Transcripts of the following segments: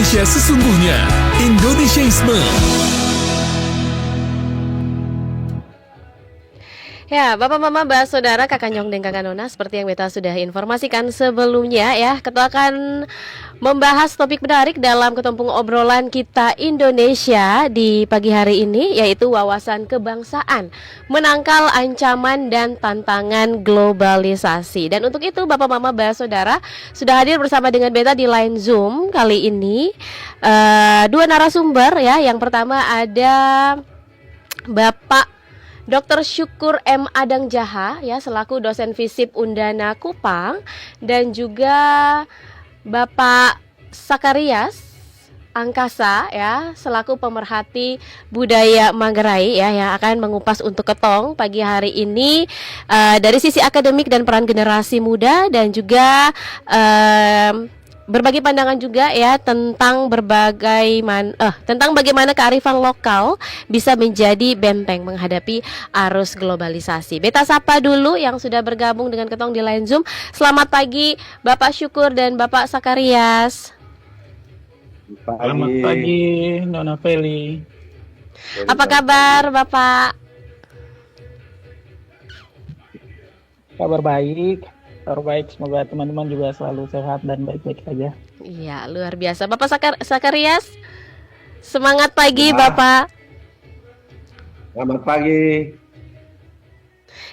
Indonesia sesungguhnya. Indonesiaisme. Ya, Bapak Mama, Mbak Saudara, Kakak Nyong dan Kakak Nona, seperti yang Beta sudah informasikan sebelumnya ya, Ketua akan membahas topik menarik dalam ketumpung obrolan kita Indonesia di pagi hari ini, yaitu wawasan kebangsaan, menangkal ancaman dan tantangan globalisasi. Dan untuk itu Bapak Mama, Mbak Saudara sudah hadir bersama dengan Beta di line Zoom kali ini. Dua narasumber ya, yang pertama ada Bapak Dr. Syukur M. Adang Jaha ya, selaku dosen FISIP Undana Kupang, dan juga Bapak Sakarias Angkasa ya, selaku pemerhati budaya Manggarai ya, yang akan mengupas untuk ketong pagi hari ini dari sisi akademik dan peran generasi muda, dan juga berbagi pandangan juga ya tentang tentang bagaimana kearifan lokal bisa menjadi benteng menghadapi arus globalisasi. Beta sapa dulu yang sudah bergabung dengan ketong di line Zoom. Selamat pagi Bapak Syukur dan Bapak Sakarias. Selamat pagi Nona Feli. Apa kabar Bapak? Kabar baik. Semoga teman-teman juga selalu sehat dan baik-baik saja. Iya, luar biasa. Bapak Sakarias, semangat pagi Bapak. Selamat pagi.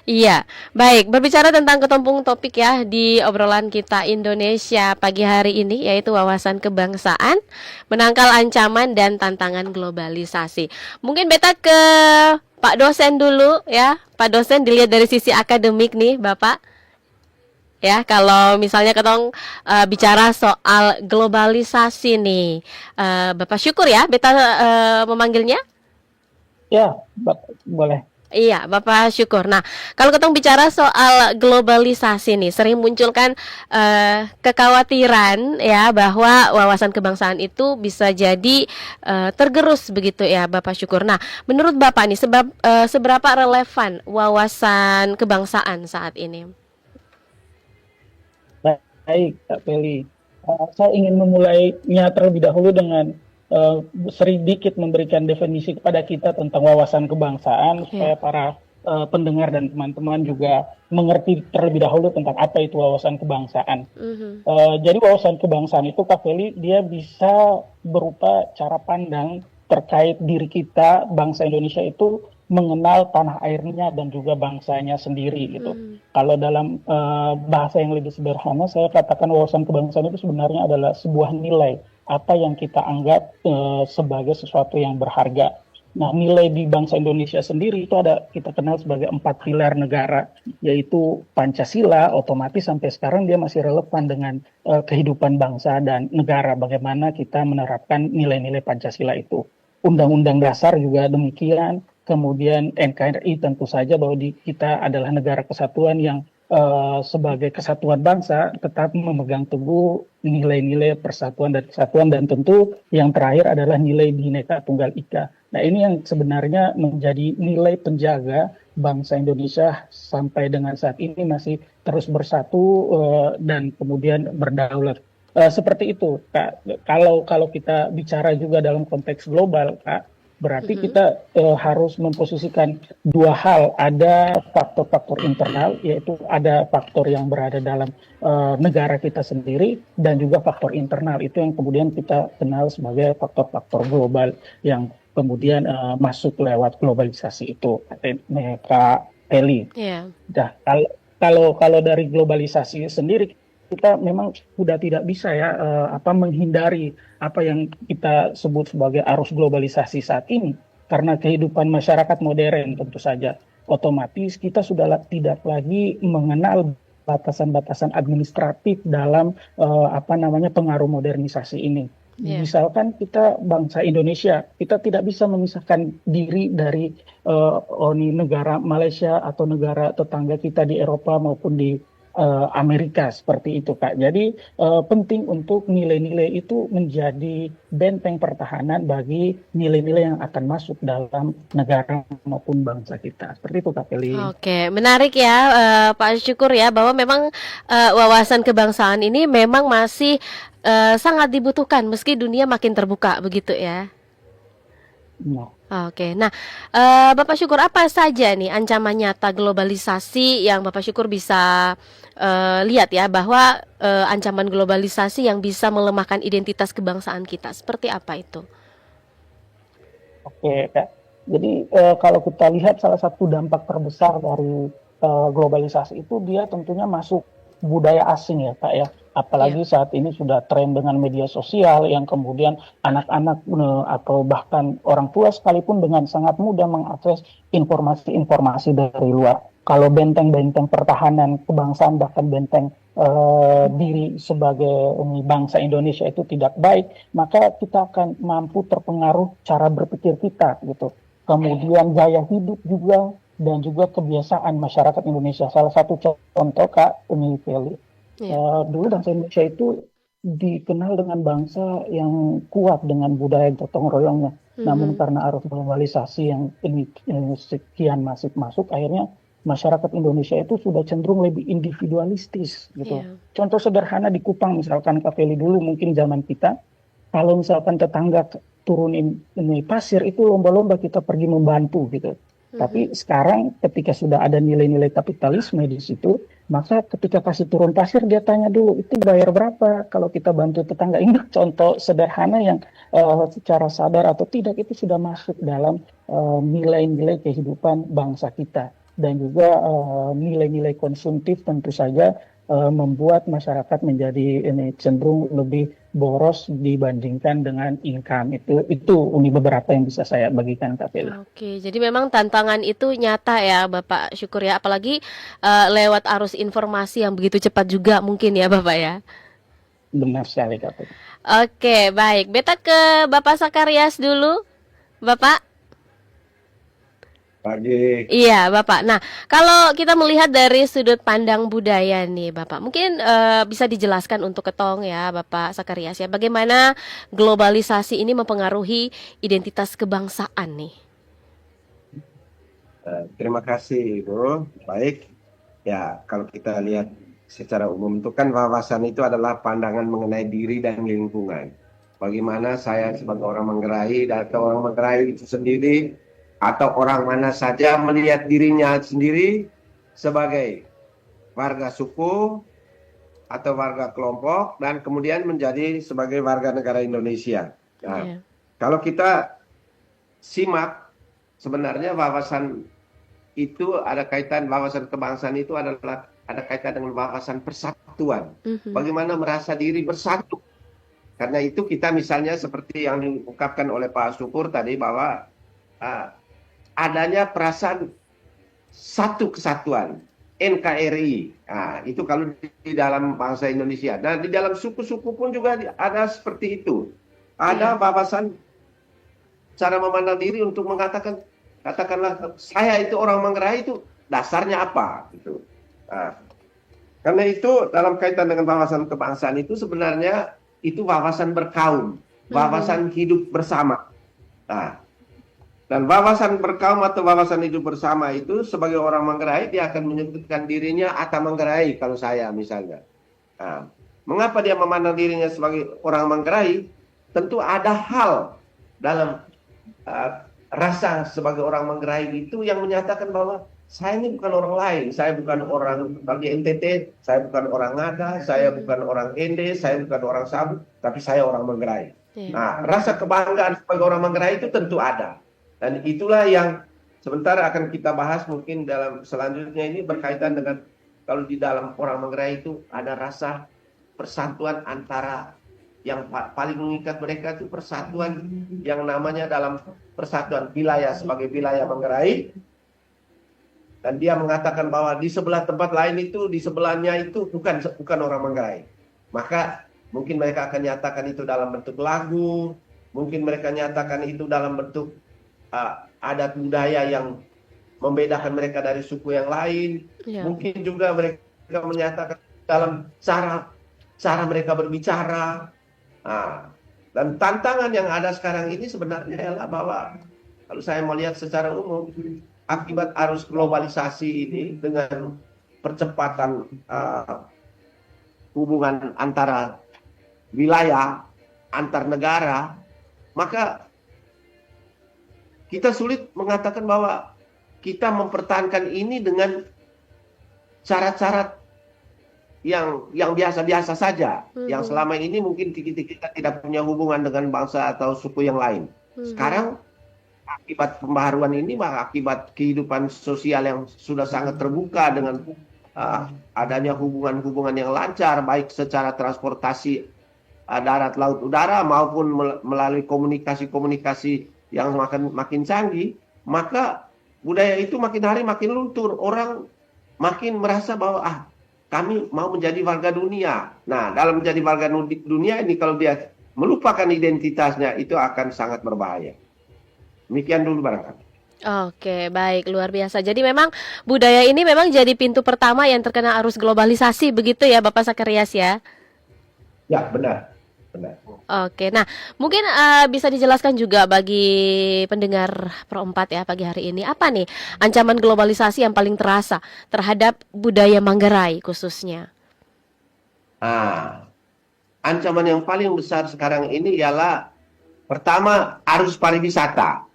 Iya, baik. Berbicara tentang ketumpung topik ya di obrolan kita Indonesia pagi hari ini, yaitu wawasan kebangsaan, menangkal ancaman dan tantangan globalisasi. Mungkin Beta ke Pak dosen dulu ya. Pak dosen, dilihat dari sisi akademik nih Bapak. Ya, kalau misalnya ketong bicara soal globalisasi nih, Bapak Syukur ya, Beta memanggilnya? Ya, boleh. Iya, Bapak Syukur. Nah, kalau ketong bicara soal globalisasi nih, sering munculkan kekhawatiran ya bahwa wawasan kebangsaan itu bisa jadi tergerus begitu ya, Bapak Syukur. Nah, menurut Bapak nih, seberapa relevan wawasan kebangsaan saat ini? Baik, Kak Feli. Saya ingin memulainya terlebih dahulu dengan sedikit memberikan definisi kepada kita tentang wawasan kebangsaan, supaya para pendengar dan teman-teman juga mengerti terlebih dahulu tentang apa itu wawasan kebangsaan. Jadi wawasan kebangsaan itu, Kak Feli, dia bisa berupa cara pandang terkait diri kita, bangsa Indonesia itu mengenal tanah airnya dan juga bangsanya sendiri gitu. Kalau dalam bahasa yang lebih sederhana, saya katakan wawasan kebangsaan itu sebenarnya adalah sebuah nilai apa yang kita anggap sebagai sesuatu yang berharga. Nah, nilai di bangsa Indonesia sendiri itu kita kenal sebagai 4 pilar negara, yaitu Pancasila. Otomatis sampai sekarang dia masih relevan dengan kehidupan bangsa dan negara, bagaimana kita menerapkan nilai-nilai Pancasila itu. Undang-undang dasar juga demikian. Kemudian NKRI tentu saja bahwa kita adalah negara kesatuan yang sebagai kesatuan bangsa tetap memegang teguh nilai-nilai persatuan dan kesatuan, dan tentu yang terakhir adalah nilai Bhinneka Tunggal Ika. Nah, ini yang sebenarnya menjadi nilai penjaga bangsa Indonesia sampai dengan saat ini masih terus bersatu dan kemudian berdaulat. Seperti itu, Kak. Kalau kita bicara juga dalam konteks global, Kak, berarti kita harus memposisikan dua hal. Ada faktor-faktor internal, yaitu ada faktor yang berada dalam negara kita sendiri, dan juga faktor internal itu yang kemudian kita kenal sebagai faktor-faktor global yang kemudian masuk lewat globalisasi itu, Kak Eli. Nah, kalau dari globalisasi sendiri, kita memang sudah tidak bisa ya menghindari apa yang kita sebut sebagai arus globalisasi saat ini, karena kehidupan masyarakat modern tentu saja otomatis kita sudah tidak lagi mengenal batasan-batasan administratif dalam pengaruh modernisasi ini. Misalkan kita bangsa Indonesia, kita tidak bisa memisahkan diri dari negara Malaysia atau negara tetangga kita di Eropa maupun di Amerika seperti itu, Kak. Jadi penting untuk nilai-nilai itu menjadi benteng pertahanan bagi nilai-nilai yang akan masuk dalam negara maupun bangsa kita. Seperti itu, Kak Feli. Oke, menarik ya, Pak Syukur ya, bahwa memang wawasan kebangsaan ini memang masih sangat dibutuhkan meski dunia makin terbuka begitu ya. Nah, Oke, nah Bapak Syukur, apa saja nih ancaman nyata globalisasi yang Bapak Syukur bisa lihat ya, bahwa ancaman globalisasi yang bisa melemahkan identitas kebangsaan kita, seperti apa itu? oke, Kak. Jadi kalau kita lihat salah satu dampak terbesar dari globalisasi itu dia tentunya masuk budaya asing ya, Kak ya. Iya. Apalagi saat ini sudah tren dengan media sosial yang kemudian anak-anak atau bahkan orang tua sekalipun dengan sangat mudah mengakses informasi-informasi dari luar. Kalau benteng-benteng pertahanan kebangsaan bahkan benteng diri sebagai bangsa Indonesia itu tidak baik, maka kita akan mampu terpengaruh cara berpikir kita gitu. Kemudian gaya hidup juga dan juga kebiasaan masyarakat Indonesia. Salah satu contoh Kak, ini Feli. Iya. Dulu bangsa Indonesia itu dikenal dengan bangsa yang kuat dengan budaya gotong royongnya. Namun Mhm. karena arus globalisasi yang ini sekian masif masuk, akhirnya masyarakat Indonesia itu sudah cenderung lebih individualistis gitu. Iya. Contoh sederhana di Kupang misalkan Kak Feli, dulu mungkin zaman kita, kalau misalkan tetangga turunin ini pasir itu lomba-lomba kita pergi membantu gitu. Tapi Mhm. sekarang ketika sudah ada nilai-nilai kapitalisme di situ, maka ketika kasih turun pasir dia tanya dulu itu bayar berapa kalau kita bantu tetangga. Ini contoh sederhana yang secara sadar atau tidak itu sudah masuk dalam nilai-nilai kehidupan bangsa kita. Dan juga nilai-nilai konsumtif tentu saja membuat masyarakat menjadi ini cenderung lebih boros dibandingkan dengan income. Itu ini beberapa yang bisa saya bagikan Kak Feli. Oke, jadi memang tantangan itu nyata ya Bapak Syukur ya, apalagi lewat arus informasi yang begitu cepat juga mungkin ya Bapak ya. Benar sekali Kak Feli. Oke, baik. Beta ke Bapak Sakarias dulu. Bapak? Pagi. Iya, Bapak. Nah, kalau kita melihat dari sudut pandang budaya nih, Bapak, mungkin bisa dijelaskan untuk ketong ya, Bapak Sakarias ya, bagaimana globalisasi ini mempengaruhi identitas kebangsaan nih? Terima kasih, Bro. Baik. Ya, kalau kita lihat secara umum itu kan wawasan itu adalah pandangan mengenai diri dan lingkungan. Bagaimana saya sebagai orang Manggarai atau orang Manggarai itu sendiri atau orang mana saja melihat dirinya sendiri sebagai warga suku atau warga kelompok dan kemudian menjadi sebagai warga negara Indonesia. Nah, Iya. kalau kita simak sebenarnya wawasan itu ada kaitan, wawasan kebangsaan itu adalah ada kaitan dengan wawasan persatuan. Mhm. Bagaimana merasa diri bersatu. Karena itu kita misalnya seperti yang diungkapkan oleh Pak Syukur tadi bahwa adanya perasaan satu kesatuan, NKRI. Nah, itu kalau di dalam bangsa Indonesia. Dan di dalam suku-suku pun juga ada seperti itu. Ada wawasan cara memandang diri untuk mengatakan, katakanlah saya itu orang Manggarai itu dasarnya apa gitu. Nah, karena itu dalam kaitan dengan wawasan kebangsaan itu sebenarnya itu wawasan berkaum, wawasan hidup bersama. Nah, dan wawasan berkaum atau wawasan hidup bersama itu sebagai orang Manggarai dia akan menyebutkan dirinya Ata Manggarai kalau saya misalnya. Nah, mengapa dia memandang dirinya sebagai orang Manggarai? Tentu ada hal dalam rasa sebagai orang Manggarai itu yang menyatakan bahwa saya ini bukan orang lain, saya bukan orang bagi NTT, saya bukan orang Ngada, saya bukan orang Ende, saya bukan orang Sabu, tapi saya orang Manggarai. Iya. Nah, rasa kebanggaan sebagai orang Manggarai itu tentu ada. Dan itulah yang sebentar akan kita bahas mungkin dalam selanjutnya ini berkaitan dengan kalau di dalam orang Manggarai itu ada rasa persatuan antara yang paling mengikat mereka itu persatuan yang namanya dalam persatuan wilayah sebagai wilayah Manggarai. Dan dia mengatakan bahwa di sebelah tempat lain itu, di sebelahnya itu bukan orang Manggarai. Maka mungkin mereka akan nyatakan itu dalam bentuk lagu, mungkin mereka nyatakan itu dalam bentuk adat budaya yang membedakan mereka dari suku yang lain. Iya. Mungkin juga mereka menyatakan dalam cara mereka berbicara. Nah, dan tantangan yang ada sekarang ini sebenarnya adalah bahwa kalau saya melihat secara umum akibat arus globalisasi ini dengan percepatan hubungan antara wilayah, antar negara, maka kita sulit mengatakan bahwa kita mempertahankan ini dengan cara-cara yang biasa-biasa saja, yang selama ini mungkin kita tidak punya hubungan dengan bangsa atau suku yang lain. Sekarang akibat pembaharuan ini, akibat kehidupan sosial yang sudah sangat terbuka dengan adanya hubungan-hubungan yang lancar, baik secara transportasi darat, laut, udara maupun melalui komunikasi-komunikasi yang makin canggih, maka budaya itu makin hari makin luntur. Orang makin merasa bahwa kami mau menjadi warga dunia. Nah, dalam menjadi warga dunia ini kalau dia melupakan identitasnya itu akan sangat berbahaya. Demikian dulu barangkali. Oke, baik, luar biasa. Jadi memang budaya ini memang jadi pintu pertama yang terkena arus globalisasi, begitu ya Bapak Sakarias ya? Ya, benar. Benar. Oke, nah mungkin bisa dijelaskan juga bagi pendengar Pro 4 ya pagi hari ini, apa nih ancaman globalisasi yang paling terasa terhadap budaya Manggarai khususnya? Ancaman yang paling besar sekarang ini ialah pertama arus pariwisata.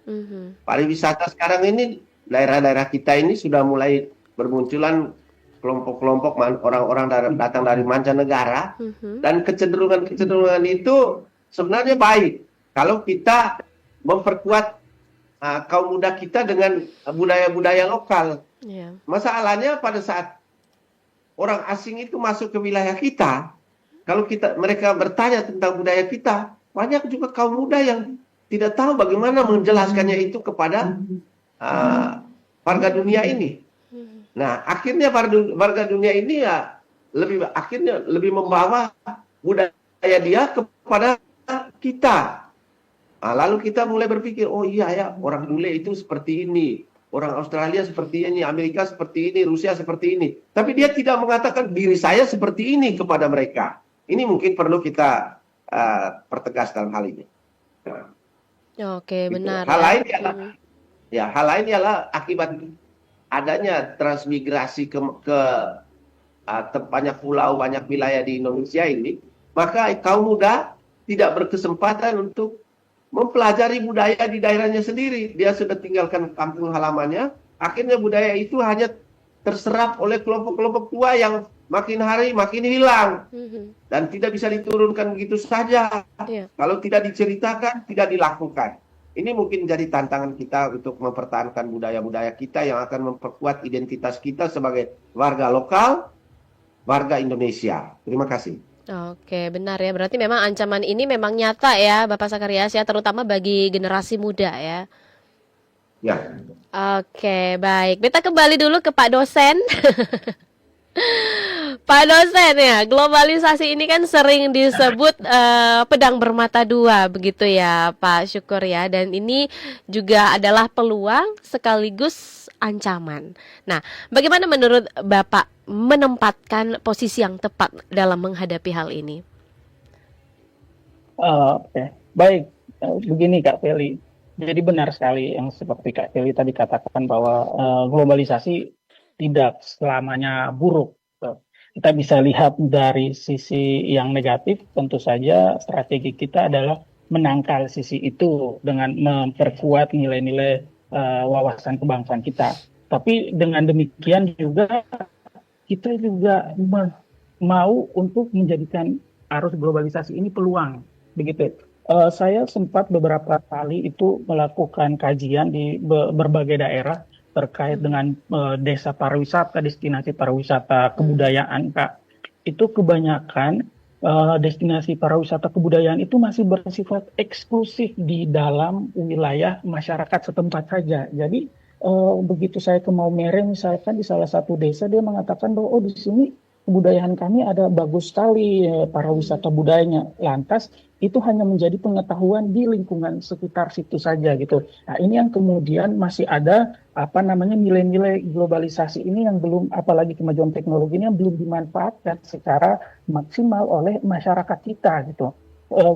Pariwisata sekarang ini daerah-daerah kita ini sudah mulai bermunculan kelompok-kelompok orang-orang datang dari mancanegara, dan kecenderungan itu sebenarnya baik kalau kita memperkuat kaum muda kita dengan budaya-budaya lokal. Masalahnya pada saat orang asing itu masuk ke wilayah kita, kalau mereka bertanya tentang budaya kita, banyak juga kaum muda yang tidak tahu bagaimana menjelaskannya itu kepada warga dunia ini. Nah, akhirnya warga dunia ini ya lebih membawa budaya dia kepada kita. Lalu kita mulai berpikir, oh iya ya, orang bule itu seperti ini, orang Australia seperti ini, Amerika seperti ini, Rusia seperti ini. Tapi dia tidak mengatakan diri saya seperti ini kepada mereka. Ini mungkin perlu kita pertegas dalam hal ini. Oke, benar. Hal lain ialah akibat adanya transmigrasi ke banyak pulau, banyak wilayah di Indonesia ini, maka kaum muda tidak berkesempatan untuk mempelajari budaya di daerahnya sendiri. Dia sudah tinggalkan kampung halamannya, akhirnya budaya itu hanya terserap oleh kelompok-kelompok tua yang makin hari makin hilang dan tidak bisa diturunkan begitu saja. Kalau tidak diceritakan, tidak dilakukan. Ini mungkin jadi tantangan kita untuk mempertahankan budaya-budaya kita yang akan memperkuat identitas kita sebagai warga lokal, warga Indonesia. Terima kasih. Oke, benar ya. Berarti memang ancaman ini memang nyata ya, Bapak Sakarias ya, terutama bagi generasi muda ya. Ya. Oke, baik. Kita kembali dulu ke Pak dosen. Pak dosen ya, globalisasi ini kan sering disebut pedang bermata dua begitu ya Pak Syukur ya, dan ini juga adalah peluang sekaligus ancaman. Nah, bagaimana menurut Bapak menempatkan posisi yang tepat dalam menghadapi hal ini? Baik, begini Kak Feli. Jadi benar sekali yang seperti Kak Feli tadi katakan bahwa globalisasi tidak selamanya buruk. Kita bisa lihat dari sisi yang negatif, tentu saja strategi kita adalah menangkal sisi itu dengan memperkuat nilai-nilai wawasan kebangsaan kita. Tapi dengan demikian juga kita juga mau untuk menjadikan arus globalisasi ini peluang, begitu. Saya sempat beberapa kali itu melakukan kajian di berbagai daerah terkait dengan desa pariwisata, destinasi pariwisata kebudayaan, Kak. Itu kebanyakan destinasi pariwisata kebudayaan itu masih bersifat eksklusif di dalam wilayah masyarakat setempat saja. Jadi begitu saya ke Maumere misalkan di salah satu desa, dia mengatakan bahwa di sini kebudayaan kami ada bagus sekali para wisata budayanya. Lantas itu hanya menjadi pengetahuan di lingkungan sekitar situ saja gitu. Nah, ini yang kemudian masih ada nilai-nilai globalisasi ini yang belum, apalagi kemajuan teknologi ini yang belum dimanfaatkan secara maksimal oleh masyarakat kita gitu.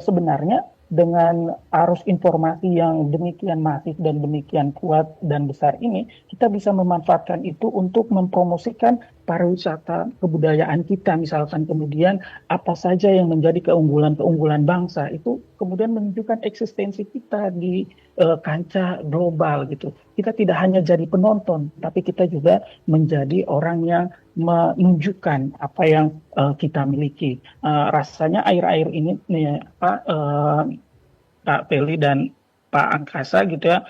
Sebenarnya dengan arus informasi yang demikian masif dan demikian kuat dan besar ini, kita bisa memanfaatkan itu untuk mempromosikan pariwisata kebudayaan kita. Misalkan kemudian apa saja yang menjadi keunggulan-keunggulan bangsa, itu kemudian menunjukkan eksistensi kita di kancah global gitu. Kita tidak hanya jadi penonton, tapi kita juga menjadi orang yang menunjukkan apa yang kita miliki. Rasanya akhir-akhir ini nih, Kak Feli dan Pak Angkasa gitu ya,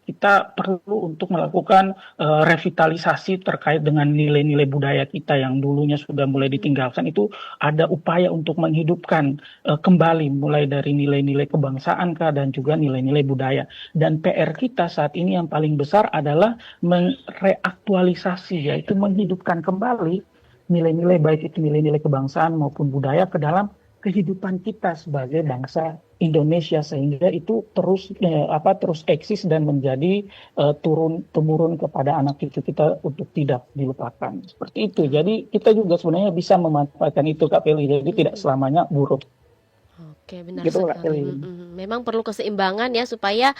kita perlu untuk melakukan revitalisasi terkait dengan nilai-nilai budaya kita yang dulunya sudah mulai ditinggalkan. Itu ada upaya untuk menghidupkan kembali, mulai dari nilai-nilai kebangsaan dan juga nilai-nilai budaya. Dan PR kita saat ini yang paling besar adalah mereaktualisasi, yaitu menghidupkan kembali nilai-nilai, baik itu nilai-nilai kebangsaan maupun budaya ke dalam kehidupan kita sebagai bangsa Indonesia, sehingga itu terus eksis dan menjadi turun temurun kepada anak cucu kita untuk tidak dilupakan, seperti itu. Jadi kita juga sebenarnya bisa memanfaatkan itu, Kak Feli, jadi tidak selamanya buruk. Oke, benar Gitu, Kak sekali. Feli. Memang perlu keseimbangan ya supaya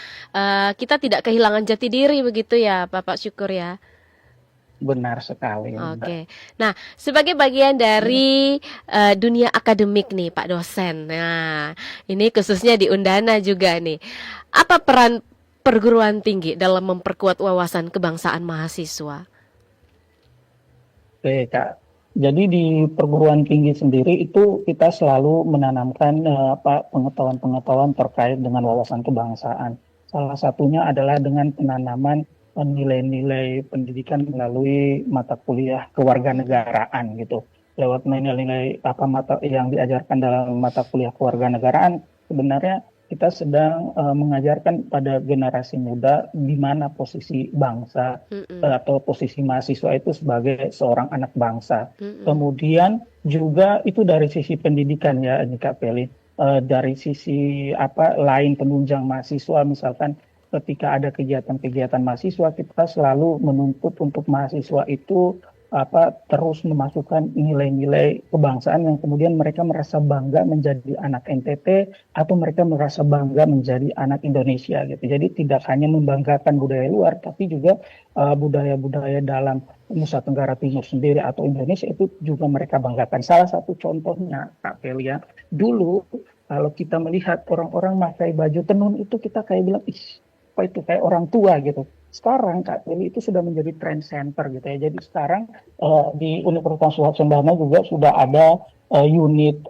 kita tidak kehilangan jati diri begitu ya, Bapak Syukur ya. Benar sekali. Oke. Nah, sebagai bagian dari dunia akademik nih, Pak dosen. Nah, ini khususnya di Undana juga nih. Apa peran perguruan tinggi dalam memperkuat wawasan kebangsaan mahasiswa? Oke, Kak. Jadi di perguruan tinggi sendiri itu kita selalu menanamkan pengetahuan-pengetahuan terkait dengan wawasan kebangsaan. Salah satunya adalah dengan penanaman nilai-nilai pendidikan melalui mata kuliah kewarganegaraan gitu. Lewat nilai-nilai mata yang diajarkan dalam mata kuliah kewarganegaraan, sebenarnya kita sedang mengajarkan pada generasi muda di mana posisi bangsa atau posisi mahasiswa itu sebagai seorang anak bangsa. Kemudian juga itu dari sisi pendidikan ya, Kak Feli. Dari sisi lain penunjang mahasiswa, misalkan ketika ada kegiatan-kegiatan mahasiswa, kita selalu menuntut untuk mahasiswa itu terus memasukkan nilai-nilai kebangsaan yang kemudian mereka merasa bangga menjadi anak NTT atau mereka merasa bangga menjadi anak Indonesia gitu. Jadi tidak hanya membanggakan budaya luar, tapi juga budaya-budaya dalam Nusa Tenggara Timur sendiri atau Indonesia itu juga mereka banggakan. Salah satu contohnya, Kak Felia, dulu kalau kita melihat orang-orang pakai baju tenun itu kita kayak bilang, ih, apa itu kayak orang tua gitu. Sekarang Kak Feli itu sudah menjadi trend center gitu ya. Jadi sekarang di Universitas Sembana juga sudah ada unit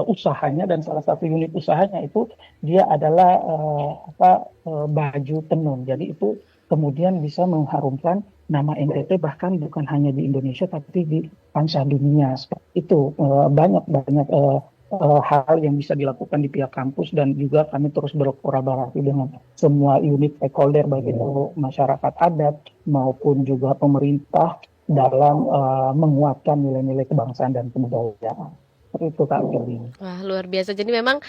usahanya, dan salah satu unit usahanya itu dia adalah baju tenun. Jadi itu kemudian bisa mengharumkan nama NTT bahkan bukan hanya di Indonesia tapi di kancah dunia. Seperti itu banyak hal yang bisa dilakukan di pihak kampus, dan juga kami terus berkolaborasi dengan semua unit stakeholder baik itu masyarakat adat maupun juga pemerintah dalam menguatkan nilai-nilai kebangsaan dan kebudayaan. Seperti itu Kak Feli. Wah, luar biasa. Jadi memang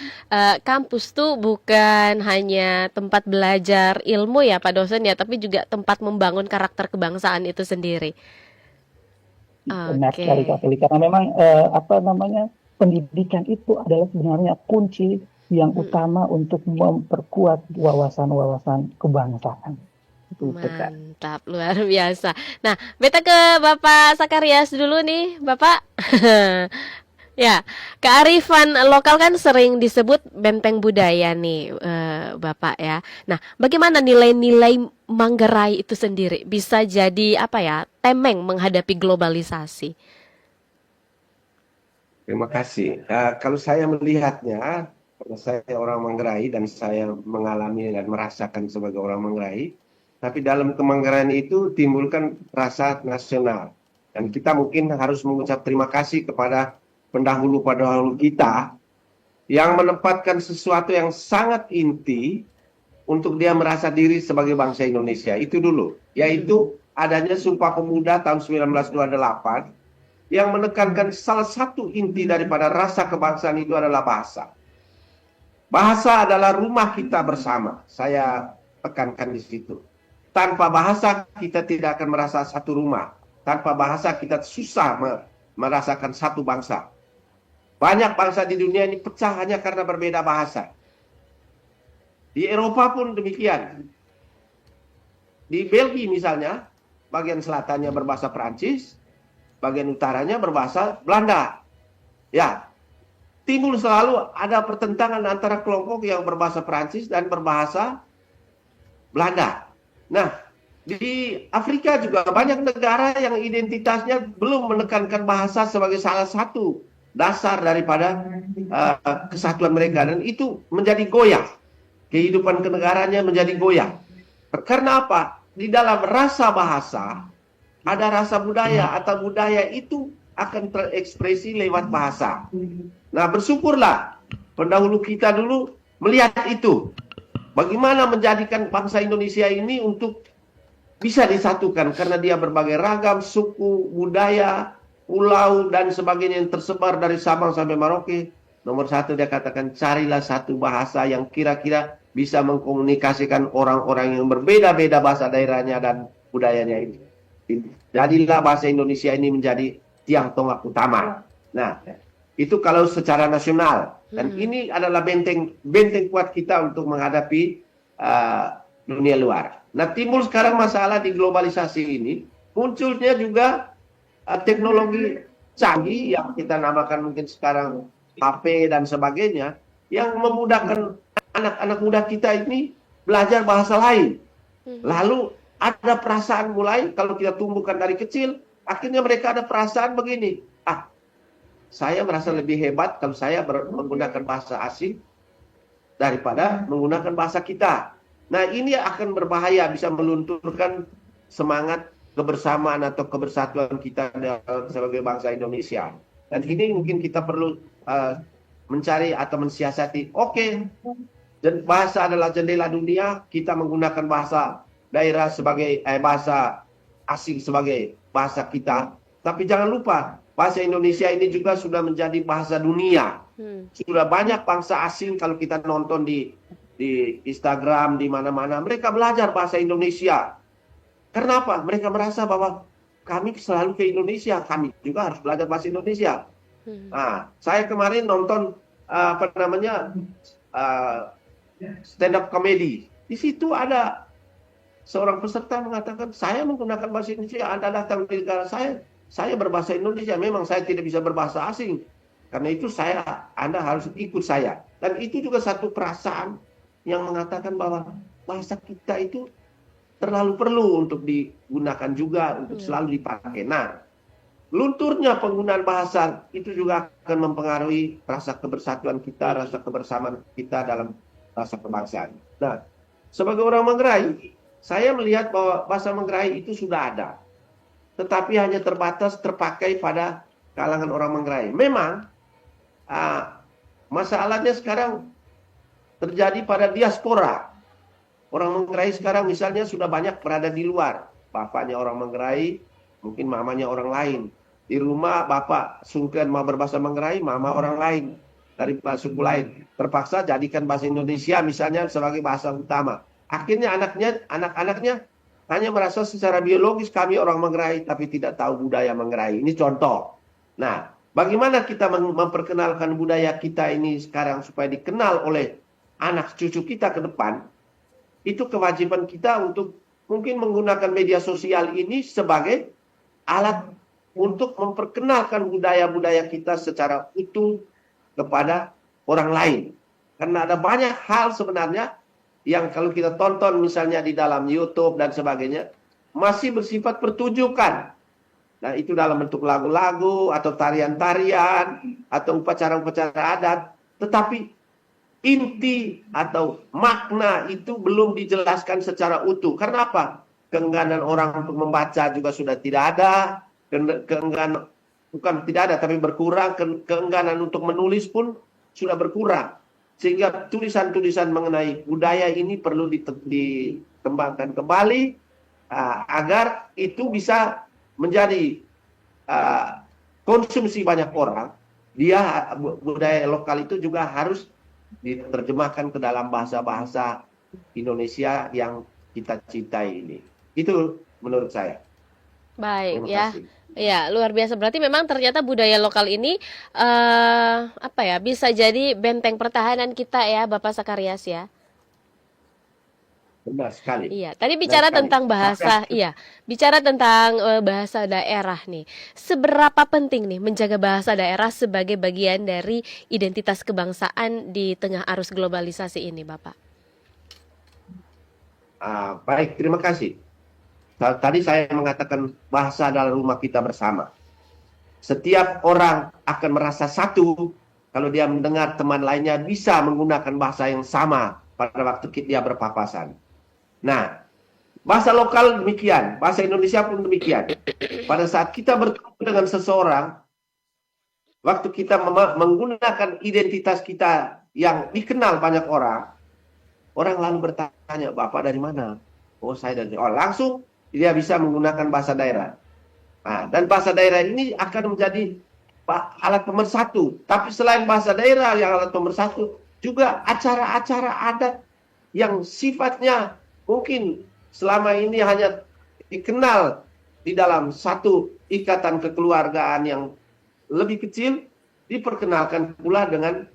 kampus tuh bukan hanya tempat belajar ilmu ya Pak dosen ya, tapi juga tempat membangun karakter kebangsaan itu sendiri. Benar sekali Kak Feli, karena memang pendidikan itu adalah sebenarnya kunci yang utama untuk memperkuat wawasan-wawasan kebangsaan. Mantap, luar biasa. Nah, beta ke Bapak Sakarias dulu nih, Bapak. Ya, kearifan lokal kan sering disebut benteng budaya nih, Bapak ya. Nah, bagaimana nilai-nilai Manggarai itu sendiri bisa jadi temeng menghadapi globalisasi? Terima kasih. Kalau saya melihatnya, karena saya orang Manggarai dan saya mengalami dan merasakan sebagai orang Manggarai, tapi dalam kemanggaraian itu timbulkan rasa nasional. Dan kita mungkin harus mengucap terima kasih kepada pendahulu-pendahulu kita yang menempatkan sesuatu yang sangat inti untuk dia merasa diri sebagai bangsa Indonesia. Itu dulu, yaitu adanya Sumpah Pemuda tahun 1928 yang menekankan salah satu inti daripada rasa kebangsaan itu adalah bahasa. Bahasa adalah rumah kita bersama. Saya tekankan di situ. Tanpa bahasa kita tidak akan merasa satu rumah. Tanpa bahasa kita susah merasakan satu bangsa. Banyak bangsa di dunia ini pecah hanya karena berbeda bahasa. Di Eropa pun demikian. Di Belgia misalnya, bagian selatannya berbahasa Prancis, bagian utaranya berbahasa Belanda. Ya, timbul selalu ada pertentangan antara kelompok yang berbahasa Prancis dan berbahasa Belanda. Nah, di Afrika juga banyak negara yang identitasnya belum menekankan bahasa sebagai salah satu dasar daripada kesatuan mereka. Dan itu menjadi goyah. Kehidupan kenegaranya menjadi goyah. Karena apa? Di dalam rasa bahasa, ada rasa budaya, atau budaya itu akan terekspresi lewat bahasa. Nah, bersyukurlah pendahulu kita dulu melihat itu. Bagaimana menjadikan bangsa Indonesia ini untuk bisa disatukan karena dia berbagai ragam suku, budaya, pulau, dan sebagainya yang tersebar dari Sabang sampai Merauke. Nomor satu dia katakan, carilah satu bahasa yang kira-kira bisa mengkomunikasikan orang-orang yang berbeda-beda bahasa daerahnya dan budayanya ini. Jadilah bahasa Indonesia ini menjadi tiang tonggak utama. Nah, itu kalau secara nasional. Dan ini adalah benteng kuat kita untuk menghadapi dunia luar. Nah, timbul sekarang masalah di globalisasi ini, munculnya juga teknologi canggih yang kita namakan mungkin sekarang HP dan sebagainya, yang memudahkan anak-anak muda kita ini belajar bahasa lain. Lalu ada perasaan mulai, kalau kita tumbuhkan dari kecil, akhirnya mereka ada perasaan begini, saya merasa lebih hebat kalau saya menggunakan bahasa asing daripada menggunakan bahasa kita. Nah, ini akan berbahaya, bisa melunturkan semangat kebersamaan atau kebersatuan kita sebagai bangsa Indonesia. Dan ini mungkin kita perlu mencari atau mensiasati, bahasa adalah jendela dunia, kita menggunakan bahasa daerah sebagai bahasa asing sebagai bahasa kita. Tapi jangan lupa, bahasa Indonesia ini juga sudah menjadi bahasa dunia. Sudah banyak bangsa asing, kalau kita nonton di Instagram, di mana-mana, mereka belajar bahasa Indonesia. Karena apa? Mereka merasa bahwa kami selalu ke Indonesia, kami juga harus belajar bahasa Indonesia. Nah, saya kemarin nonton stand up comedy. Di situ ada seorang peserta mengatakan, saya menggunakan bahasa Indonesia, Anda datang di negara saya berbahasa Indonesia, memang saya tidak bisa berbahasa asing. Karena itu Anda harus ikut saya. Dan itu juga satu perasaan yang mengatakan bahwa bahasa kita itu terlalu perlu untuk digunakan juga, untuk selalu dipakai. Nah, lunturnya penggunaan bahasa itu juga akan mempengaruhi rasa kebersatuan kita, rasa kebersamaan kita dalam rasa kebangsaan. Nah, sebagai orang Manggarai, saya melihat bahwa bahasa Manggarai itu sudah ada, tetapi hanya terbatas terpakai pada kalangan orang Manggarai. Memang masalahnya sekarang terjadi pada diaspora. Orang Manggarai sekarang misalnya sudah banyak berada di luar. Bapaknya orang Manggarai, mungkin mamanya orang lain. Di rumah bapak sungkan mau berbahasa Manggarai, mama orang lain dari suku lain. Terpaksa jadikan bahasa Indonesia misalnya sebagai bahasa utama. Akhirnya anak-anaknya hanya merasa secara biologis kami orang Manggarai, tapi tidak tahu budaya Manggarai. Ini contoh. Nah, bagaimana kita memperkenalkan budaya kita ini sekarang supaya dikenal oleh anak cucu kita ke depan? Itu kewajiban kita untuk mungkin menggunakan media sosial ini sebagai alat untuk memperkenalkan budaya-budaya kita secara utuh kepada orang lain. Karena ada banyak hal sebenarnya yang kalau kita tonton misalnya di dalam YouTube dan sebagainya, masih bersifat pertunjukan. Nah, itu dalam bentuk lagu-lagu atau tarian-tarian atau upacara-upacara adat. Tetapi inti atau makna itu belum dijelaskan secara utuh. Karena apa? Keengganan orang untuk membaca juga sudah tidak ada. Keengganan, bukan tidak ada, tapi berkurang. Keengganan untuk menulis pun sudah berkurang. Sehingga tulisan-tulisan mengenai budaya ini perlu dikembangkan kembali agar itu bisa menjadi konsumsi banyak orang. Budaya lokal itu juga harus diterjemahkan ke dalam bahasa-bahasa Indonesia yang kita cintai ini. Itu menurut saya. Baik Terima ya. kasih. Ya, luar biasa. Berarti memang ternyata budaya lokal ini apa ya, bisa jadi benteng pertahanan kita ya, Bapak Sakarias ya. Benar sekali. Iya, tadi Benar bicara sekali. tentang bahasa, iya, bicara tentang bahasa daerah nih. Seberapa penting nih menjaga bahasa daerah sebagai bagian dari identitas kebangsaan di tengah arus globalisasi ini, Bapak? Baik, terima kasih. Tadi saya mengatakan bahasa adalah rumah kita bersama. Setiap orang akan merasa satu kalau dia mendengar teman lainnya bisa menggunakan bahasa yang sama pada waktu dia berpapasan. Nah, bahasa lokal demikian, bahasa Indonesia pun demikian. Pada saat kita bertemu dengan seseorang, waktu kita menggunakan identitas kita yang dikenal banyak orang, orang lalu bertanya, Bapak dari mana? Oh, saya dari... Oh, langsung dia bisa menggunakan bahasa daerah. Nah, dan bahasa daerah ini akan menjadi alat pemersatu. Tapi selain bahasa daerah yang alat pemersatu, juga acara-acara adat yang sifatnya mungkin selama ini hanya dikenal di dalam satu ikatan kekeluargaan yang lebih kecil, diperkenalkan pula dengan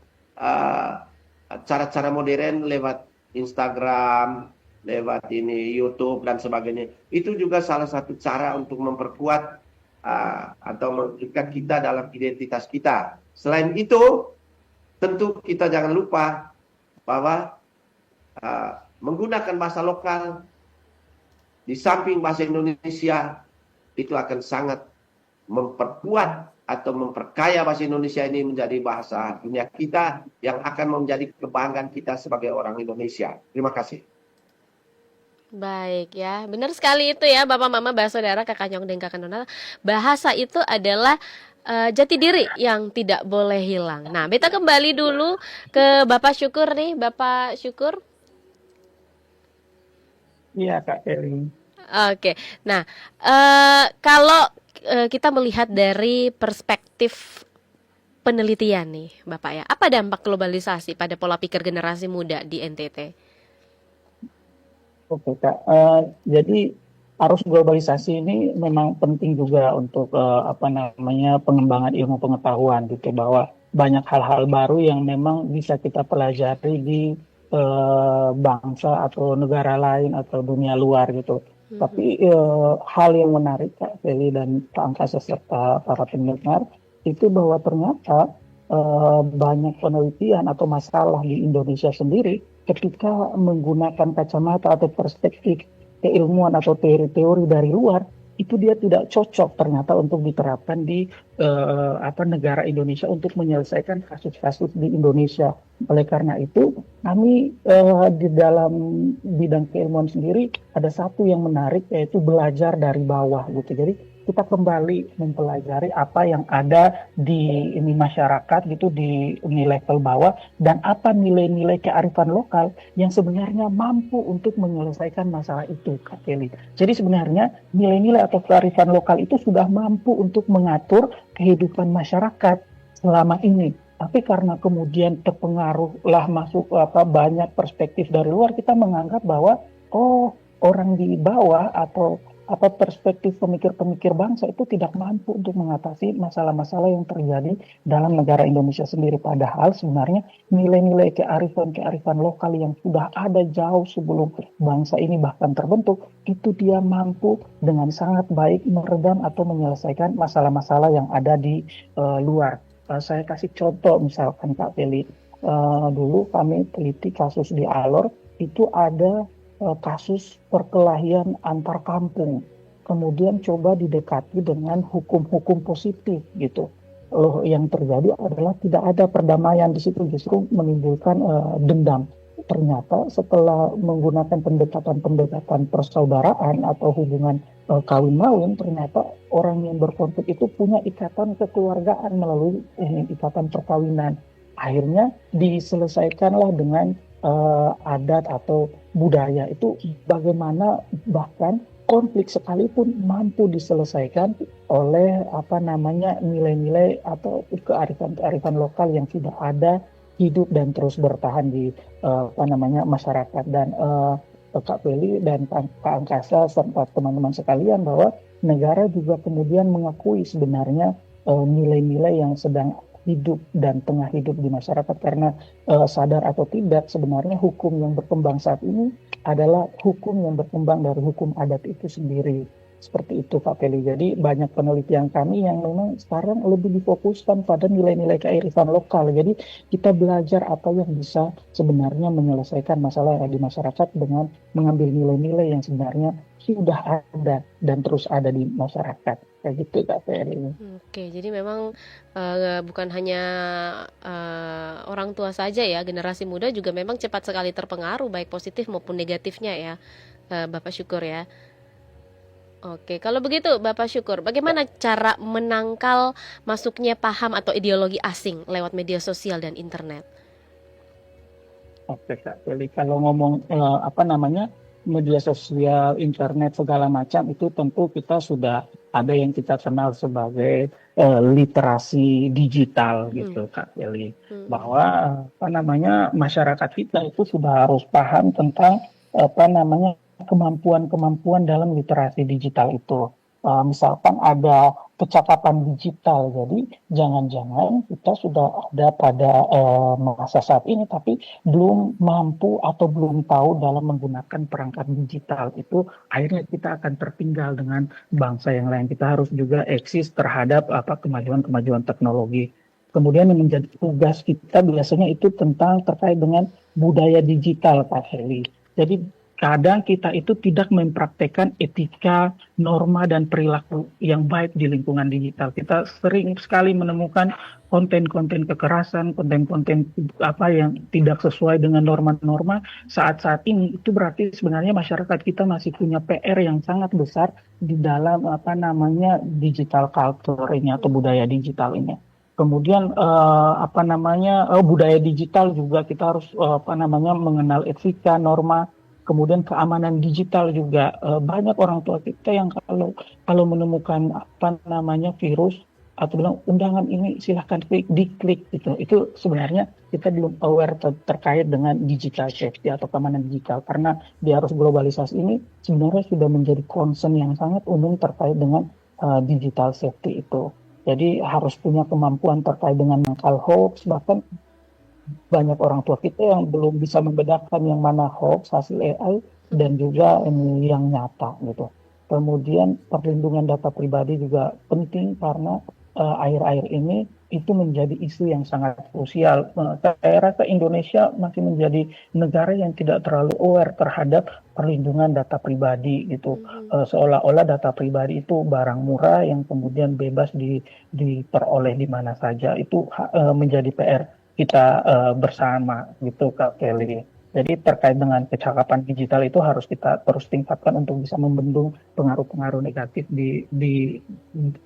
cara-cara modern lewat Instagram, lewat ini YouTube dan sebagainya. Itu juga salah satu cara untuk memperkuat atau menunjukkan kita dalam identitas kita. Selain itu, tentu kita jangan lupa bahwa menggunakan bahasa lokal di samping bahasa Indonesia itu akan sangat memperkuat atau memperkaya bahasa Indonesia ini menjadi bahasa dunia kita yang akan menjadi kebanggaan kita sebagai orang Indonesia. Terima kasih. Baik ya, benar sekali itu ya Bapak Mama, Bahasa Saudara, Kakak Nyong dan Kakak Nona. Bahasa itu adalah jati diri yang tidak boleh hilang. Nah, beta kembali dulu ke Bapak Syukur nih, Bapak Syukur. Iya, Kak Feli. Oke, nah kalau kita melihat dari perspektif penelitian nih Bapak ya, apa dampak globalisasi pada pola pikir generasi muda di NTT? Oke, Kak. Jadi arus globalisasi ini memang penting juga untuk pengembangan ilmu pengetahuan gitu, bahwa banyak hal-hal baru yang memang bisa kita pelajari di bangsa atau negara lain atau dunia luar gitu. Tapi hal yang menarik Kak Feli dan Pak Angkasa serta para pendengar itu bahwa ternyata banyak penelitian atau masalah di Indonesia sendiri ketika menggunakan kacamata atau perspektif keilmuan atau teori-teori dari luar, itu dia tidak cocok ternyata untuk diterapkan di negara Indonesia untuk menyelesaikan kasus-kasus di Indonesia. Oleh karena itu, kami di dalam bidang keilmuan sendiri ada satu yang menarik, yaitu belajar dari bawah gitu. Jadi kita kembali mempelajari apa yang ada di ini masyarakat gitu, di level bawah, dan apa nilai-nilai kearifan lokal yang sebenarnya mampu untuk menyelesaikan masalah itu, Kak Kelly. Jadi sebenarnya nilai-nilai atau kearifan lokal itu sudah mampu untuk mengatur kehidupan masyarakat selama ini. Tapi karena kemudian terpengaruhlah masuk banyak perspektif dari luar, kita menganggap bahwa orang di bawah atau perspektif pemikir-pemikir bangsa itu tidak mampu untuk mengatasi masalah-masalah yang terjadi dalam negara Indonesia sendiri. Padahal sebenarnya nilai-nilai kearifan lokal yang sudah ada jauh sebelum bangsa ini bahkan terbentuk, itu dia mampu dengan sangat baik meredam atau menyelesaikan masalah-masalah yang ada di luar. Saya kasih contoh misalkan Kak Feli, dulu kami teliti kasus di Alor, itu ada kasus perkelahian antar kampung, kemudian coba didekati dengan hukum-hukum positif gitu. Loh, yang terjadi adalah tidak ada perdamaian di situ, justru menimbulkan dendam. Ternyata setelah menggunakan pendekatan persaudaraan atau hubungan kawin mawin, ternyata orang yang berkonflik itu punya ikatan kekeluargaan melalui ikatan perkawinan. Akhirnya diselesaikanlah dengan adat atau budaya itu, bagaimana bahkan konflik sekalipun mampu diselesaikan oleh nilai-nilai atau kearifan lokal yang sudah ada, hidup dan terus bertahan di masyarakat. Dan Kak Feli dan Kak Angkasa serta teman-teman sekalian, bahwa negara juga kemudian mengakui sebenarnya nilai-nilai yang sedang hidup dan tengah hidup di masyarakat, karena sadar atau tidak sebenarnya hukum yang berkembang saat ini adalah hukum yang berkembang dari hukum adat itu sendiri. Seperti itu Kak Feli. Jadi banyak penelitian kami yang memang sekarang lebih difokuskan pada nilai-nilai kearifan lokal. Jadi kita belajar apa yang bisa sebenarnya menyelesaikan masalah yang ada di masyarakat dengan mengambil nilai-nilai yang sebenarnya sudah ada dan terus ada di masyarakat. Kayak gitu Kak Feli. Oke, jadi memang bukan hanya orang tua saja ya, generasi muda juga memang cepat sekali terpengaruh baik positif maupun negatifnya ya, Bapak Syukur ya. Oke, kalau begitu Bapak Syukur, bagaimana cara menangkal masuknya paham atau ideologi asing lewat media sosial dan internet? Oke Kak Feli, kalau ngomong media sosial, internet segala macam, itu tentu kita sudah ada yang kita kenal sebagai literasi digital gitu Kak Feli. Bahwa masyarakat kita itu sudah harus paham tentang kemampuan dalam literasi digital itu. Misalkan ada kecakapan digital, jadi jangan-jangan kita sudah ada pada masa saat ini tapi belum mampu atau belum tahu dalam menggunakan perangkat digital itu, akhirnya kita akan tertinggal dengan bangsa yang lain. Kita harus juga eksis terhadap kemajuan-kemajuan teknologi. Kemudian yang menjadi tugas kita biasanya itu terkait dengan budaya digital Pak Heli. Jadi kadang kita itu tidak mempraktekkan etika, norma, dan perilaku yang baik di lingkungan digital. Kita sering sekali menemukan konten-konten kekerasan, konten-konten yang tidak sesuai dengan norma-norma saat-saat ini. Itu berarti sebenarnya masyarakat kita masih punya PR yang sangat besar di dalam digital culture ini atau budaya digital ini. Kemudian budaya digital juga kita harus mengenal etika, norma. Kemudian keamanan digital juga, banyak orang tua kita yang kalau menemukan virus atau bilang undangan ini silahkan diklik gitu. Itu sebenarnya kita belum aware terkait dengan digital safety atau keamanan digital, karena di arus globalisasi ini sebenarnya sudah menjadi concern yang sangat umum terkait dengan digital safety itu. Jadi harus punya kemampuan terkait dengan menangkal hoax. Bahkan banyak orang tua kita yang belum bisa membedakan yang mana hoax hasil AI dan juga yang nyata gitu. Kemudian perlindungan data pribadi juga penting, karena akhir-akhir ini itu menjadi isu yang sangat krusial. Saya rasa Indonesia masih menjadi negara yang tidak terlalu aware terhadap perlindungan data pribadi gitu. Seolah-olah data pribadi itu barang murah yang kemudian bebas diperoleh di mana saja. Itu menjadi PR kita bersama gitu Kak Kelly. Jadi terkait dengan kecakapan digital itu harus kita terus tingkatkan untuk bisa membendung pengaruh-pengaruh negatif di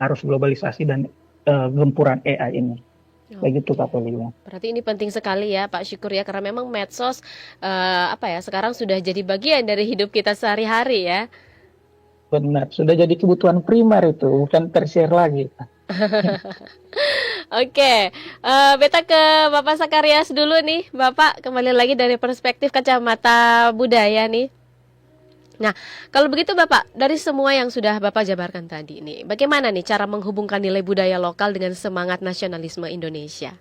arus globalisasi dan gempuran AI ini. Begitu Kak Kelly. Berarti ini penting sekali ya Pak Syukur ya, karena memang medsos sekarang sudah jadi bagian dari hidup kita sehari-hari ya. Benar, sudah jadi kebutuhan primer itu, bukan tersier lagi. Oke, beta ke Bapak Sakarias dulu nih. Bapak kembali lagi dari perspektif kacamata budaya nih. Nah, kalau begitu Bapak, dari semua yang sudah Bapak jabarkan tadi nih, bagaimana nih cara menghubungkan nilai budaya lokal dengan semangat nasionalisme Indonesia?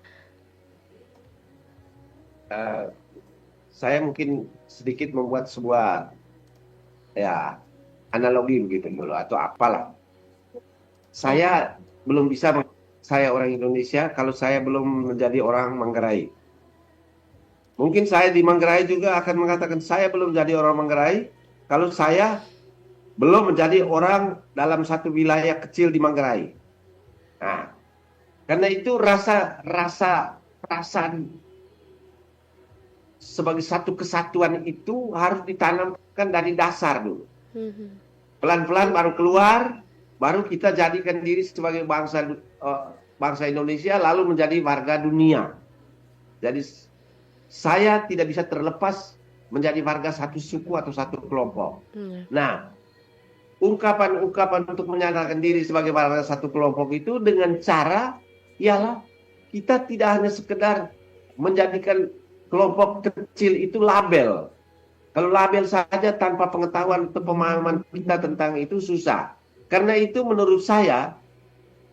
Saya mungkin sedikit membuat sebuah analogi begitu dulu atau apalah. Saya belum bisa, saya orang Indonesia kalau saya belum menjadi orang Manggarai. Mungkin saya di Manggarai juga akan mengatakan saya belum jadi orang Manggarai kalau saya belum menjadi orang dalam satu wilayah kecil di Manggarai. Nah, karena itu perasaan sebagai satu kesatuan itu harus ditanamkan dari dasar dulu. Pelan-pelan baru keluar, baru kita jadikan diri sebagai bangsa Indonesia, lalu menjadi warga dunia. Jadi saya tidak bisa terlepas menjadi warga satu suku atau satu kelompok. Nah, ungkapan-ungkapan untuk menyatakan diri sebagai satu kelompok itu dengan cara ialah kita tidak hanya sekedar menjadikan kelompok kecil itu label. Kalau label saja tanpa pengetahuan atau pemahaman kita tentang itu susah. Karena itu menurut saya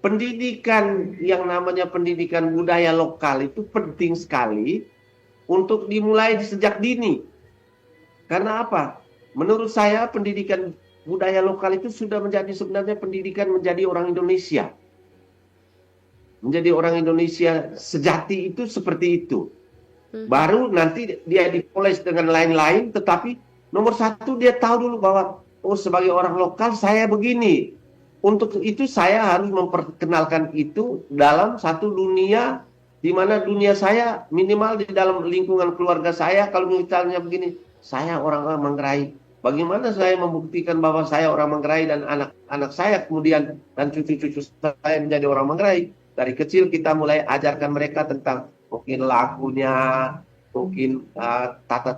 pendidikan yang namanya pendidikan budaya lokal itu penting sekali untuk dimulai sejak dini. Karena apa? Menurut saya pendidikan budaya lokal itu sudah menjadi sebenarnya pendidikan menjadi orang Indonesia. Menjadi orang Indonesia sejati itu seperti itu. Baru nanti dia dipoles dengan lain-lain, tetapi nomor satu dia tahu dulu bahwa sebagai orang lokal saya begini. Untuk itu saya harus memperkenalkan itu dalam satu dunia, di mana dunia saya minimal di dalam lingkungan keluarga saya, kalau misalnya begini, saya orang Manggarai. Bagaimana saya membuktikan bahwa saya orang Manggarai dan anak-anak saya kemudian dan cucu-cucu saya menjadi orang Manggarai? Dari kecil kita mulai ajarkan mereka tentang mungkin lagunya, mungkin tata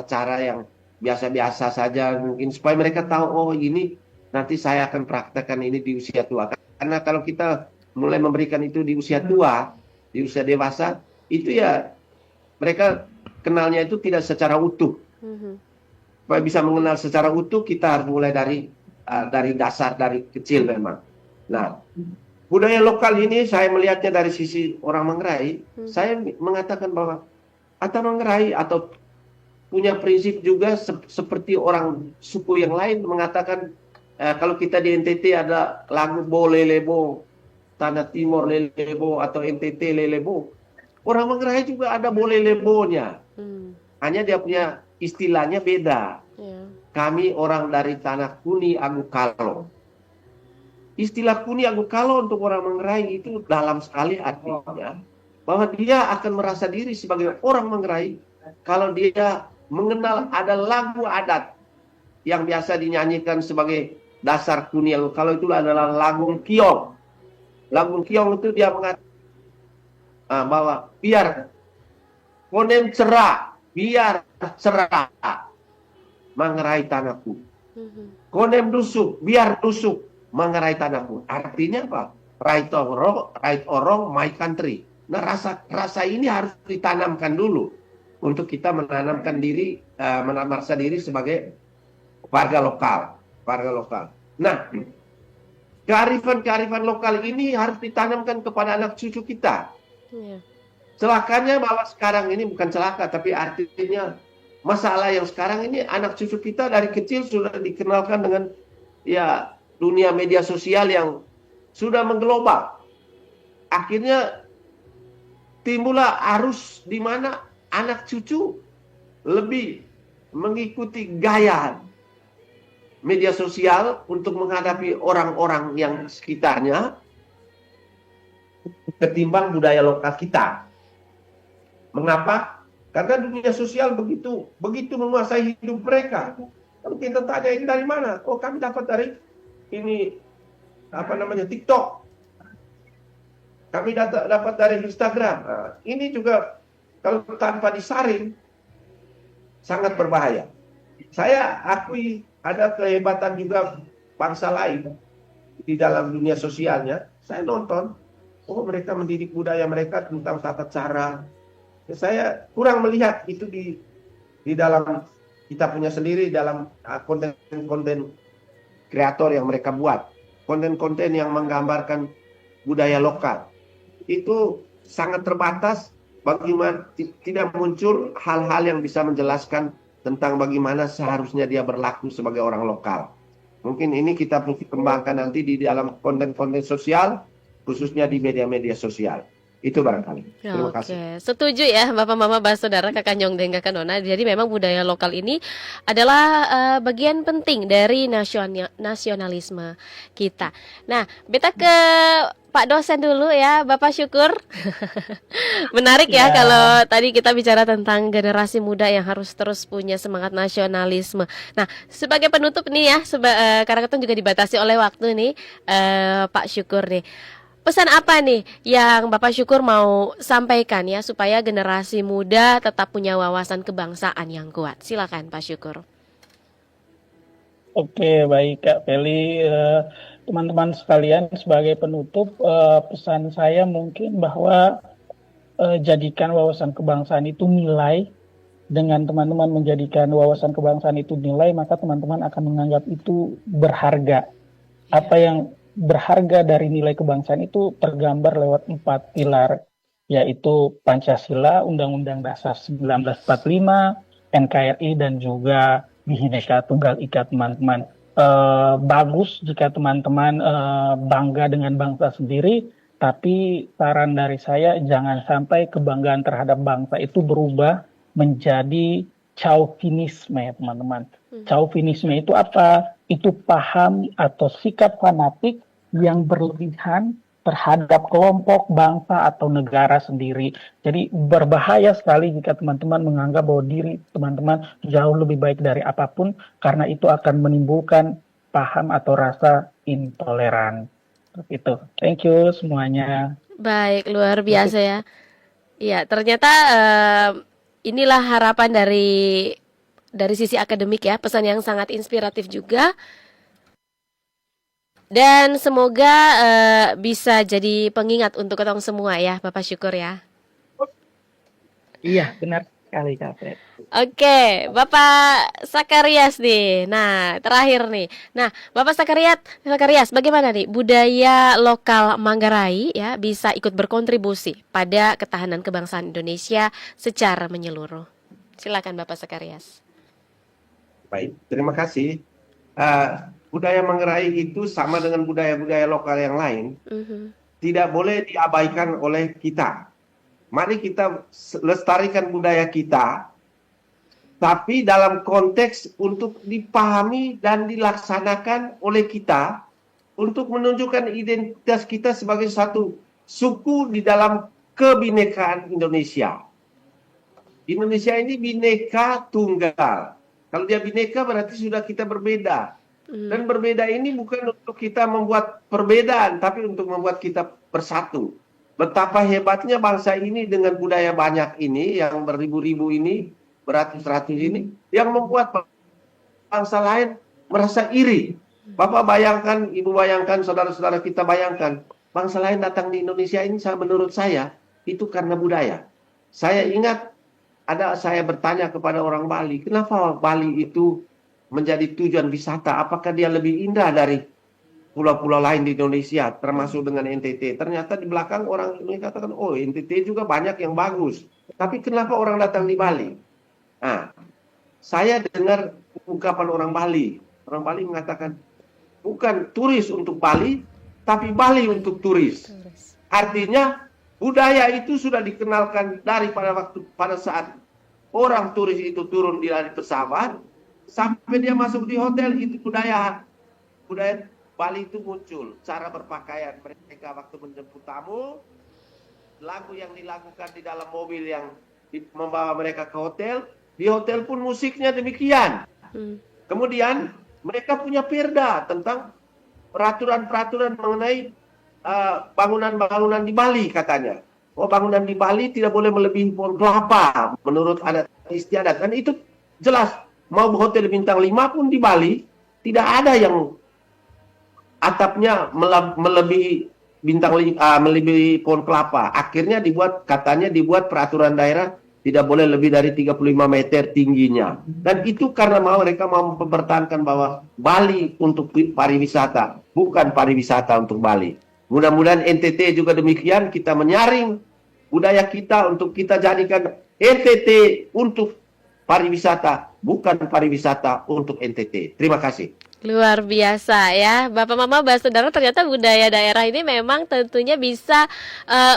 cara yang biasa-biasa saja, mungkin supaya mereka tahu ini nanti saya akan praktekkan ini di usia tua. Karena kalau kita mulai memberikan itu di usia tua, di usia dewasa, itu ya mereka kenalnya itu tidak secara utuh. Supaya bisa mengenal secara utuh, kita harus mulai dari dasar, dari kecil memang. Nah, budaya lokal ini saya melihatnya dari sisi orang Manggarai. Saya mengatakan bahwa Ata Manggarai atau punya prinsip juga seperti orang suku yang lain mengatakan kalau kita di NTT ada lagu Bo Lelebo, Tanah Timur Lelebo atau NTT Lelebo. Orang Manggarai juga ada Bo Lelebonya. Hanya dia punya istilahnya beda. Kami orang dari Tanah Kuni Agukalo. Istilah Kuni Agukalo untuk orang Manggarai itu dalam sekali artinya bahwa dia akan merasa diri sebagai orang Manggarai kalau dia mengenal ada lagu adat yang biasa dinyanyikan sebagai dasar Kuni Agukalo, itu adalah Lagung Kiong. Lagung Kiong itu dia mengatakan bahwa biar konem cerah, biar cerah Manggarai tanahku. Konem dusuk, biar dusuk Manggarai tanahku. Artinya apa? Right or wrong, my country. Nah, rasa ini harus ditanamkan dulu untuk kita menanamkan diri, merasa diri sebagai warga lokal. Nah, kearifan lokal ini harus ditanamkan kepada anak cucu kita. Celakanya bahwa sekarang ini bukan celaka, tapi artinya masalah yang sekarang ini anak cucu kita dari kecil sudah dikenalkan dengan dunia media sosial yang sudah mengglobal. Akhirnya timbullah arus di mana anak cucu lebih mengikuti gaya media sosial untuk menghadapi orang-orang yang sekitarnya ketimbang budaya lokal kita. Mengapa? Karena dunia sosial begitu menguasai hidup mereka. Kalau kita tanya ini dari mana? Kami dapat dari TikTok. Kami dapat dari Instagram. Nah, ini juga kalau tanpa disaring sangat berbahaya. Saya akui ada kehebatan juga bangsa lain di dalam dunia sosialnya. Saya nonton, mereka mendidik budaya mereka tentang tata cara. Saya kurang melihat itu di dalam kita punya sendiri dalam konten-konten kreator yang mereka buat. Konten-konten yang menggambarkan budaya lokal. Itu sangat terbatas, bagaimana tidak muncul hal-hal yang bisa menjelaskan tentang bagaimana seharusnya dia berlaku sebagai orang lokal. Mungkin ini kita mesti kembangkan nanti di dalam konten-konten sosial, khususnya di media-media sosial. Itu barangkali. Terima kasih. Setuju ya Bapak Mama Saudara Kakak Nyong dan Kakak Nona. Jadi memang budaya lokal ini adalah bagian penting dari nasionalisme kita. Nah, beta ke Pak dosen dulu ya, Bapak Syukur. Menarik ya kalau tadi kita bicara tentang generasi muda yang harus terus punya semangat nasionalisme. Nah, sebagai penutup nih ya, karena kita juga dibatasi oleh waktu nih, Pak Syukur nih. Pesan apa nih yang Bapak Syukur mau sampaikan ya supaya generasi muda tetap punya wawasan kebangsaan yang kuat? Silakan Pak Syukur. Oke, baik Kak Feli. Teman-teman sekalian, sebagai penutup, pesan saya mungkin bahwa jadikan wawasan kebangsaan itu nilai. Dengan teman-teman menjadikan wawasan kebangsaan itu nilai, maka teman-teman akan menganggap itu berharga. Apa yang berharga dari nilai kebangsaan itu tergambar lewat 4 pilar, yaitu Pancasila, Undang-Undang Dasar 1945, NKRI, dan juga Bhinneka Tunggal Ika, teman-teman. Bagus jika teman-teman bangga dengan bangsa sendiri, tapi saran dari saya jangan sampai kebanggaan terhadap bangsa itu berubah menjadi chauvinisme, ya teman-teman. Chauvinisme itu apa? Itu paham atau sikap fanatik yang berlebihan terhadap kelompok, bangsa, atau negara sendiri. Jadi berbahaya sekali jika teman-teman menganggap bahwa diri teman-teman jauh lebih baik dari apapun, karena itu akan menimbulkan paham atau rasa intoleran. Itu. Thank you semuanya. Baik, luar biasa ya. Iya, ternyata inilah harapan dari sisi akademik ya, pesan yang sangat inspiratif juga. Dan semoga bisa jadi pengingat untuk ketong semua ya, Bapak Syukur ya. Iya, benar sekali Kak Fred. Oke, Bapak Sakarias nih. Nah, terakhir nih. Nah, Bapak Sakarias, bagaimana nih budaya lokal Manggarai ya bisa ikut berkontribusi pada ketahanan kebangsaan Indonesia secara menyeluruh? Silakan Bapak Sakarias. Baik, terima kasih. Budaya Manggarai itu sama dengan budaya-budaya lokal yang lain, tidak boleh diabaikan oleh kita. Mari kita lestarikan budaya kita, tapi dalam konteks untuk dipahami dan dilaksanakan oleh kita untuk menunjukkan identitas kita sebagai satu suku di dalam kebinekaan Indonesia. Indonesia ini bineka tunggal. Kalau dia bineka berarti sudah kita berbeda. Dan berbeda ini bukan untuk kita membuat perbedaan, tapi untuk membuat kita bersatu. Betapa hebatnya bangsa ini dengan budaya banyak ini, yang beribu-ribu ini, beratus-ratus ini, yang membuat bangsa lain merasa iri. Bapak bayangkan, Ibu bayangkan, saudara-saudara kita bayangkan, bangsa lain datang di Indonesia ini, menurut saya, itu karena budaya. Saya ingat, saya bertanya kepada orang Bali, kenapa Bali itu menjadi tujuan wisata? Apakah dia lebih indah dari pulau-pulau lain di Indonesia, termasuk dengan NTT? Ternyata di belakang orang mengatakan, oh NTT juga banyak yang bagus. Tapi kenapa orang datang di Bali? Nah, saya dengar ungkapan orang Bali. Orang Bali mengatakan, bukan turis untuk Bali, tapi Bali untuk turis. Artinya, budaya itu sudah dikenalkan dari pada saat orang turis itu turun dari pesawat, sampai dia masuk di hotel, itu budaya Bali itu muncul. Cara berpakaian mereka waktu menjemput tamu, lagu yang dilakukan di dalam mobil yang membawa mereka ke hotel, di hotel pun musiknya demikian. Kemudian mereka punya perda tentang peraturan-peraturan mengenai bangunan-bangunan di Bali katanya. Oh, bangunan di Bali tidak boleh melebihi pohon kelapa menurut adat istiadat. Dan itu jelas. Mau hotel bintang 5 pun di Bali tidak ada yang atapnya melebihi melebihi pohon kelapa. Akhirnya katanya dibuat peraturan daerah tidak boleh lebih dari 35 meter tingginya. Dan itu karena mereka mau mempertahankan bahwa Bali untuk pariwisata, bukan pariwisata untuk Bali. Mudah-mudahan NTT juga demikian, kita menyaring budaya kita untuk kita jadikan NTT untuk pariwisata, bukan pariwisata untuk NTT. Terima kasih. Luar biasa ya, Bapak Mama, Saudara, ternyata budaya daerah ini memang tentunya bisa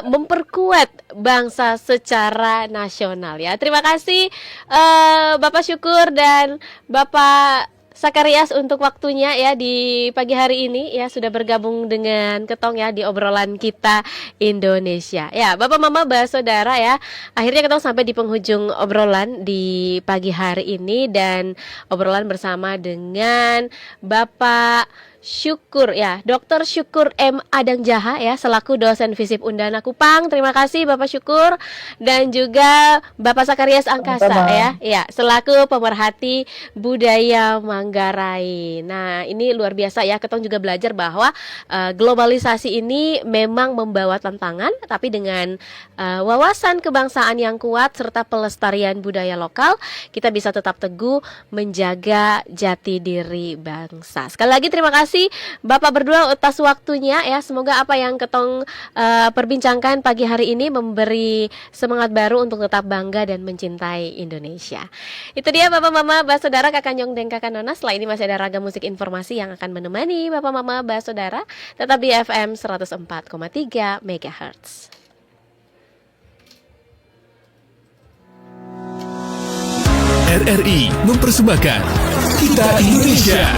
memperkuat bangsa secara nasional ya. Terima kasih Bapak Syukur dan Bapak Sakarias untuk waktunya ya di pagi hari ini ya, sudah bergabung dengan Ketong ya di obrolan kita Indonesia. Ya, Bapak Mama, Saudara ya, akhirnya Ketong sampai di penghujung obrolan di pagi hari ini, dan obrolan bersama dengan Bapak Syukur ya, Dr. Syukur M. Adang Jaha ya, selaku dosen FISIP Undana Kupang. Terima kasih Bapak Syukur. Dan juga Bapak Sakarias Angkasa ya, selaku pemerhati budaya Manggarai. Nah, ini luar biasa ya, Ketong juga belajar bahwa globalisasi ini memang membawa tantangan, tapi dengan wawasan kebangsaan yang kuat serta pelestarian budaya lokal, kita bisa tetap teguh menjaga jati diri bangsa. Sekali lagi terima kasih Bapak berdua atas waktunya ya. Semoga apa yang Ketong perbincangkan pagi hari ini memberi semangat baru untuk tetap bangga dan mencintai Indonesia. Itu dia Bapak Mama, Mbak Saudara, Kakak Nyong dan Kakak Nona. Setelah ini masih ada ragam musik informasi yang akan menemani Bapak Mama, Mbak Saudara. Tetap di FM 104,3 MHz. RRI mempersembahkan Kita Indonesia.